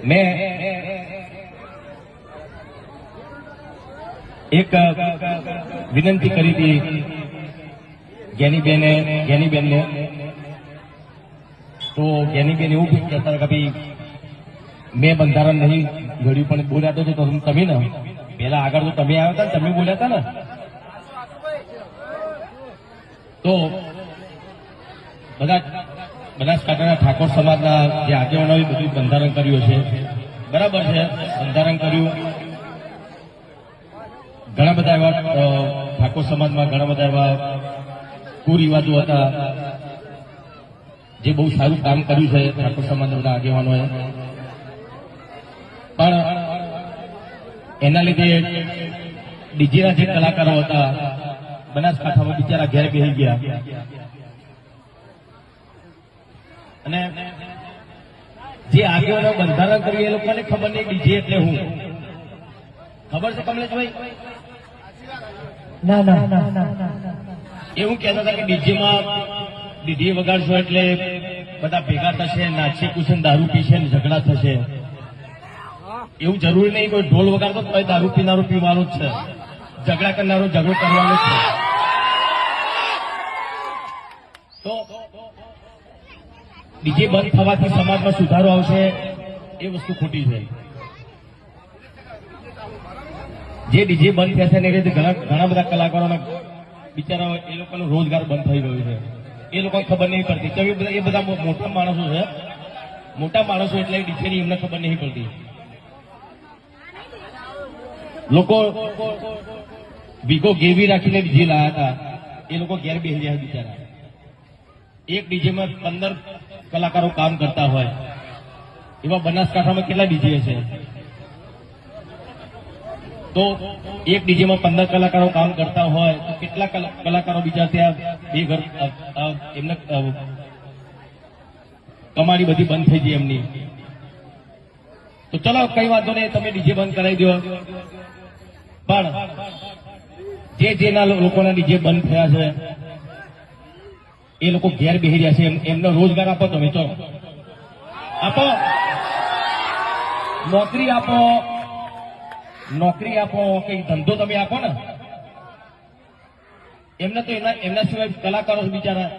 મેં એક વિનંતી કરી હતી જ્ઞાનીબેનને, તો જ્ઞાનીબેન એવું કહેતા હતા કે ભાઈ મેં બંધારણ નહીં ઘડ્યું, પણ બોલ્યા તો તમે ને પેલા આગળ તો તમે આવ્યા હતા ને તમે બોલ્યા હતા ને, તો બધા બનાસકાંઠાના ઠાકોર સમાજના જે આગેવાનોએ બધું બંધારણ કર્યું છે, બરાબર છે, બંધારણ કર્યું. ઘણા બધા એવા ઠાકોર સમાજમાં ઘણા બધા એવા કુરિવાજો હતા જે બહુ સારું કામ કર્યું છે ઠાકોર સમાજના બધા આગેવાનોએ, પણ એના લીધે ડીજેના જે કલાકારો હતા બનાસકાંઠામાં બિચારા ઘેર બેસી ગયા. અને જે આગેવાનો બંધારણ કર્યું એ લોકોને ખબર નહીં ડીજે એટલે હું. ખબર છે કમલેશભાઈ? ના ના ના એવું કહેતા હતા કે ડીજે વગાડશો એટલે બધા ભેગા થશે, નાચી કુશન, દારૂ પીશે ને ઝઘડા થશે. એવું જરૂરી નહીં કોઈ ઢોલ વગાડતો તો દારૂ પીનારો પીવાનું જ છે, ઝઘડા કરનારો ઝઘડો કરવાનો જ છે. તો ડીજે બંધ થવાથી સમાજમાં સુધારો આવશે એ વસ્તુ ખોટી છે. જે ડીજે બંધ થયા છે ને એ ઘણા બધા કલાકારોના બિચારા એ લોકોનો રોજગાર બંધ થઈ ગયો છે, એ લોકોને ખબર નહીં પડતી. એ બધા મોટા માણસો છે, મોટા માણસો એટલે ડીજેની એમને ખબર નહીં પડતી. લોકો વીઘો ગેવી રાખીને ડીજે લાયા હતા, એ લોકો ઘેર બેસી રહ્યા બિચારા. એક ડીજેમાં 15 કલાકારો કામ કરતા હોય, એવા બનાસકાંઠામાં કેટલા ડીજે છે? તો એક ડીજેમાં 15 કલાકારો કામ કરતા હોય તો કેટલા કલાકારો બીજા ત્યાં બે ઘર એમને કમાણી બધી બંધ થઈ ગઈ એમની. તો ચલો કઈ વાંધો નહીં, તમે ડીજે બંધ કરાવી દો, પણ જેના લોકોના ડીજે બંધ થયા છે એ લોકો ઘેર બેસી રહ્યા છે, એમનો રોજગાર આપો. તમે ચલો આપો, નોકરી આપો, કઈ ધંધો તમે આપો ને. એમને તો એમના સિવાય કલાકારો બિચારા